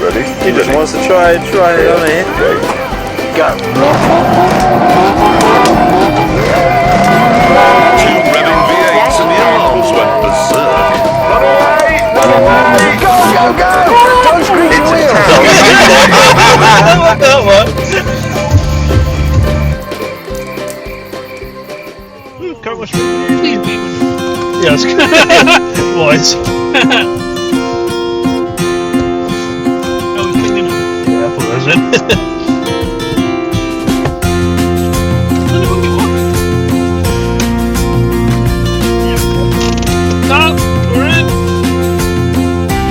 Ready? He just wants to try it on here. Go. Two revving V8s and the alarms went berserk. Run away! Run away! Go! Don't screw your wheels! That one. Can't watch Please be with Yes. Boys. Oh, he's cleaning up. Yeah, I thought that was it. Let it book it off. Stop! We're in!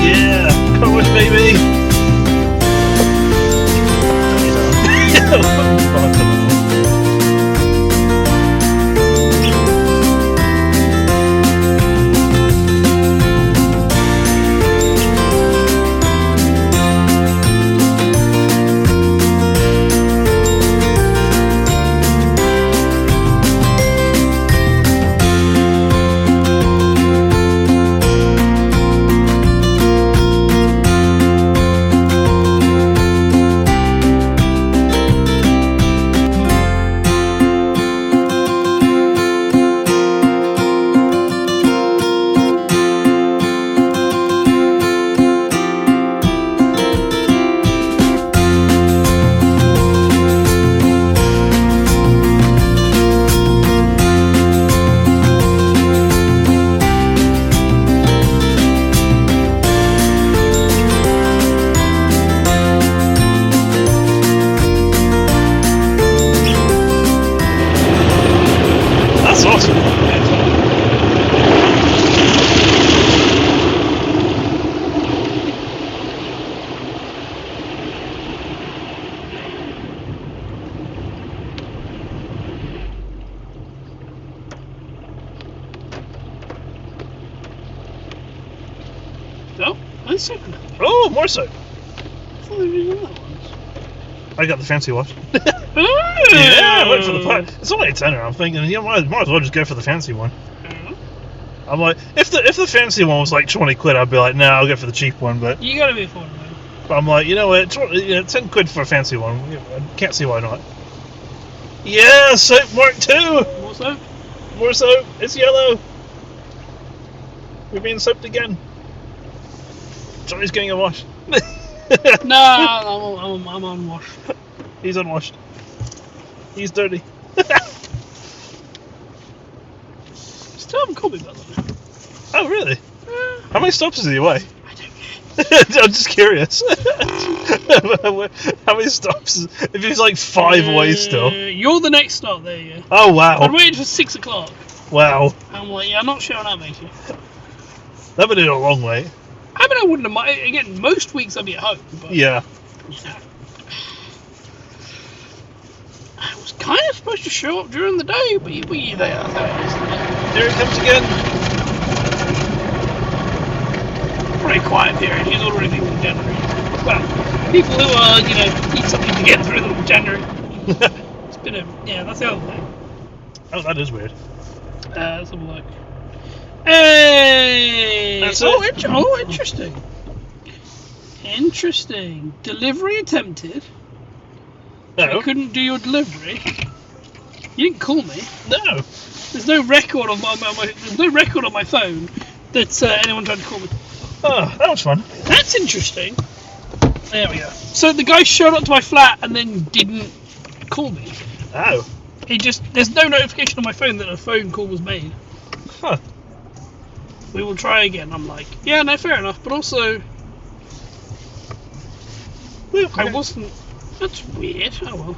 Yeah, come with baby. That's awesome. Oh, that's it. Oh, more so. I thought there was another one. I got the fancy watch. Oh! Yeah, I went for the part. It's only a tenner. I'm thinking, yeah, might as well just go for the fancy one. I'm like, if the fancy one was like 20 quid, I'd be like, nah, I'll go for the cheap one. But You gotta be affordable. I'm like, you know what, 10 quid for a fancy one. I can't see why not. Yeah, soap mark 2. More soap? More soap. It's yellow. We're being soaped again. Johnny's getting a wash. No, I'm unwashed. He's unwashed. He's dirty. Still haven't called me about that. Oh, really? How many stops is he away? I don't know. I'm just curious. How many stops? If he's like 5 away still. You're the next stop, there you go. Oh, wow. I'd waited for 6 o'clock. Wow. I'm like, yeah, I'm not sure how that makes you. That would be a long wait. I mean, I wouldn't have mind. Again, most weeks I'd be at home. But, Yeah. you know, I was kind of supposed to show up during the day, but you there. There he comes again. Pretty quiet period. He's already thinking January. Well, people who are, need something to get through them January. It's been that's the other thing. Oh, that is weird. Let's have a look. Hey! That's oh, it. Interesting. Interesting. Delivery attempted. I No. couldn't do your delivery. You didn't call me. No. There's no record on there's no record on my phone that anyone tried to call me. Oh, that was fun. That's interesting. There we go. So the guy showed up to my flat and then didn't call me. Oh. There's no notification on my phone that a phone call was made. Huh. We will try again. I'm like, yeah, no, fair enough. But also, I wasn't. That's weird. Oh well.